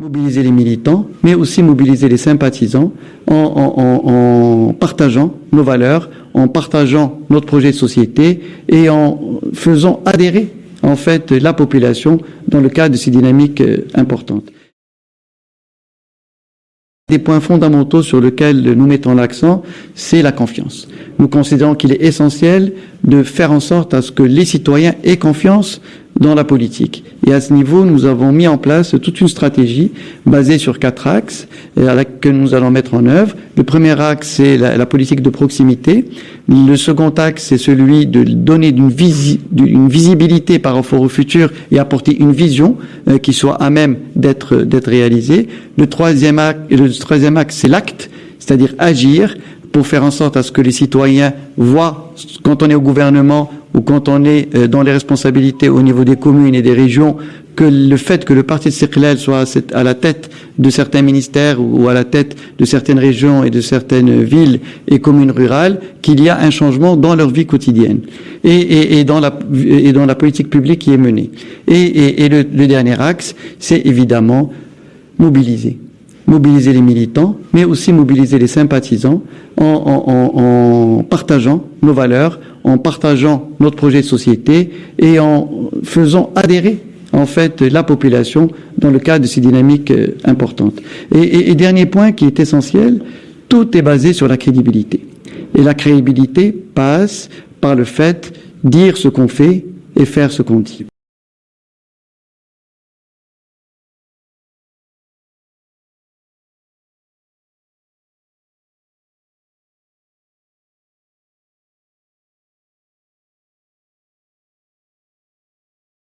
Mobiliser les militants, mais aussi mobiliser les sympathisants en partageant nos valeurs, en partageant notre projet de société et en faisant adhérer en fait la population dans le cadre de ces dynamiques importantes. Des points fondamentaux sur lesquels nous mettons l'accent, c'est la confiance. Nous considérons qu'il est essentiel de faire en sorte à ce que les citoyens aient confiance dans la politique. Et à ce niveau, nous avons mis en place toute une stratégie basée sur 4 axes que nous allons mettre en œuvre. Le premier axe, c'est la politique de proximité. Le second axe, c'est celui de donner une visibilité par rapport au futur et apporter une vision qui soit à même d'être réalisée. Le troisième axe, c'est l'acte, c'est-à-dire agir pour faire en sorte à ce que les citoyens voient, quand on est au gouvernement ou quand on est dans les responsabilités au niveau des communes et des régions, que le fait que le parti de Istiqlal soit à la tête de certains ministères ou à la tête de certaines régions et de certaines villes et communes rurales, qu'il y a un changement dans leur vie quotidienne et dans la politique publique qui est menée. Et le dernier axe, c'est évidemment mobiliser les militants, mais aussi mobiliser les sympathisants en partageant nos valeurs, en partageant notre projet de société et en faisant adhérer en fait la population dans le cadre de ces dynamiques importantes. Et dernier point qui est essentiel, tout est basé sur la crédibilité. Et la crédibilité passe par le fait de dire ce qu'on fait et faire ce qu'on dit.